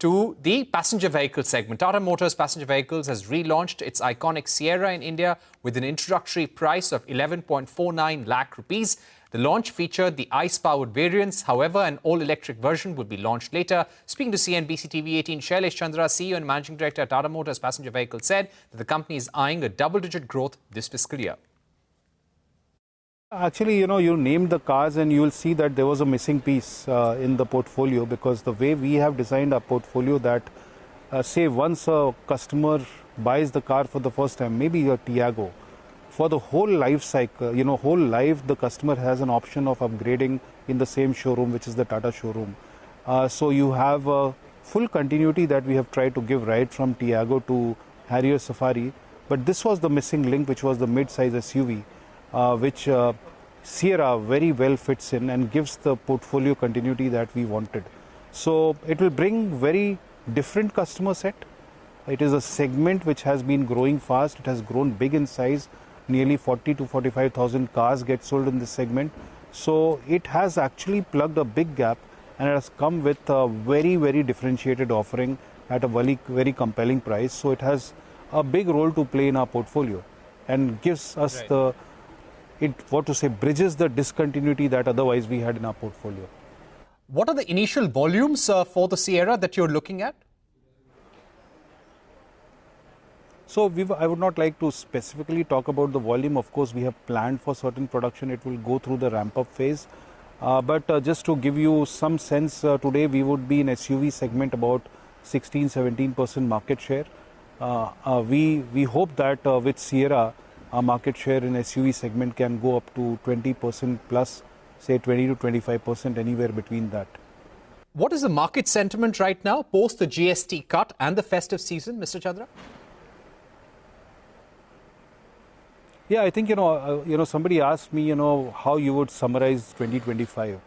to the passenger vehicle segment. Tata Motors Passenger Vehicles has relaunched its iconic Sierra in India with an introductory price of 11.49 lakh rupees. The launch featured the ICE-powered variants. However, an all-electric version would be launched later. Speaking to CNBC-TV18, Shailesh, Chandra, CEO and Managing Director at Tata Motors Passenger Vehicles, said that the company is eyeing a double-digit growth this fiscal year. Actually, you named the cars and you will see that there was a missing piece in the portfolio, because the way we have designed our portfolio that, say, once a customer buys the car for the first time, maybe a Tiago, for the whole life cycle, whole life, the customer has an option of upgrading in the same showroom, which is the Tata showroom. So you have a full continuity that we have tried to give right from Tiago to Harrier Safari. But this was the missing link, which was the mid-size SUV. Which Sierra very well fits in and gives the portfolio continuity that we wanted. So it will bring very different customer set. It is a segment which has been growing fast. It has grown big in size. Nearly 40 to 45,000 cars get sold in this segment. So it has actually plugged a big gap, and it has come with a very, very differentiated offering at a very, very compelling price. So it has a big role to play in our portfolio and gives us bridges the discontinuity that otherwise we had in our portfolio. What are the initial volumes for the Sierra that you're looking at? So I would not like to specifically talk about the volume. Of course, we have planned for certain production. It will go through the ramp-up phase. But just to give you some sense, today we would be in SUV segment about 16-17% market share. We hope that with Sierra, our market share in SUV segment can go up to 20% plus, say 20 to 25%, anywhere between that. What is the market sentiment right now, post the GST cut and the festive season, Mr. Chandra? Yeah, I think, somebody asked me, how you would summarize 2025.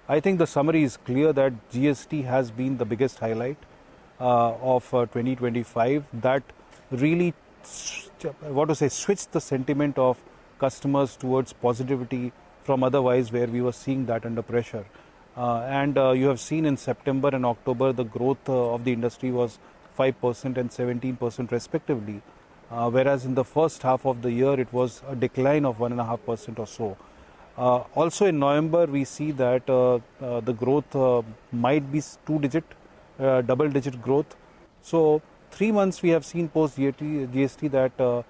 I think the summary is clear that GST has been the biggest highlight of 2025. That really switch the sentiment of customers towards positivity from otherwise where we were seeing that under pressure. And you have seen in September and October, the growth of the industry was 5% and 17% respectively. Whereas in the first half of the year, it was a decline of 1.5% or so. Also in November, we see that the growth might be double-digit growth. So 3 months we have seen post GST that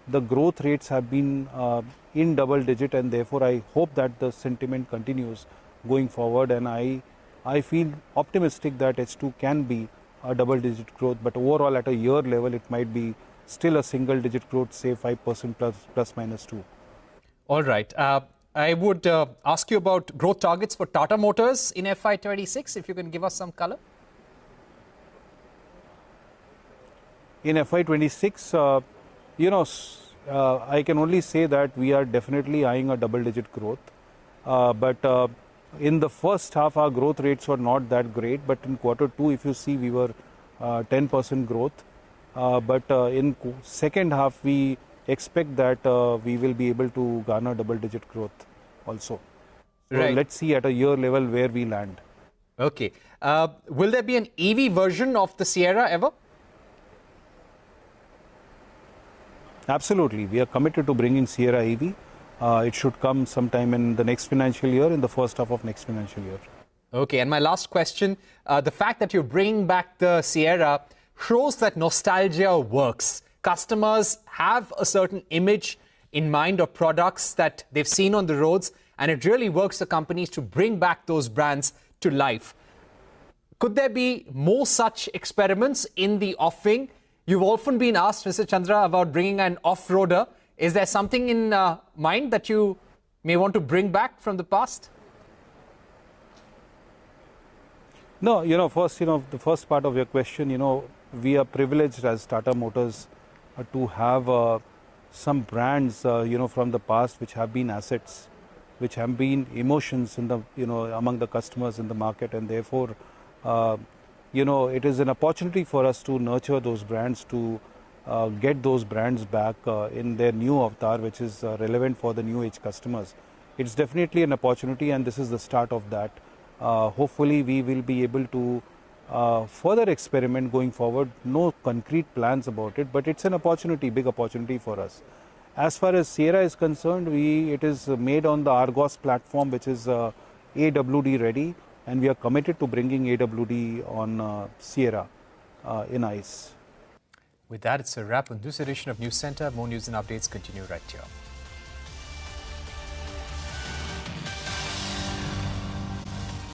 the growth rates have been in double digit, and therefore I hope that the sentiment continues going forward, and I feel optimistic that H2 can be a double digit growth, but overall at a year level it might be still a single digit growth, say 5% plus minus 2. All right. I would ask you about growth targets for Tata Motors in FY26, if you can give us some color. In FY26, I can only say that we are definitely eyeing a double-digit growth. But in the first half, our growth rates were not that great. But in Q2, if you see, we were 10% growth. But in second half, we expect that we will be able to garner double-digit growth also. So right. Let's see at a year level where we land. Okay. Will there be an EV version of the Sierra ever? Absolutely. We are committed to bringing Sierra EV. It should come sometime in the next financial year, in the first half of next financial year. Okay, and my last question, the fact that you're bringing back the Sierra shows that nostalgia works. Customers have a certain image in mind of products that they've seen on the roads, and it really works for companies to bring back those brands to life. Could there be more such experiments in the offing? You've often been asked, Mr. Chandra, about bringing an off-roader. Is there something in mind that you may want to bring back from the past? No, first, the first part of your question, we are privileged as Tata Motors to have some brands, from the past which have been assets, which have been emotions in the, among the customers in the market, and therefore, it is an opportunity for us to nurture those brands, to get those brands back in their new avatar, which is relevant for the new age customers. It's definitely an opportunity, and this is the start of that. Hopefully, we will be able to further experiment going forward. No concrete plans about it, but it's an opportunity, big opportunity for us. As far as Sierra is concerned, it is made on the Argos platform, which is AWD ready, and we are committed to bringing AWD on Sierra in ICE. With that, it's a wrap on this edition of News Center. More news and updates continue right here.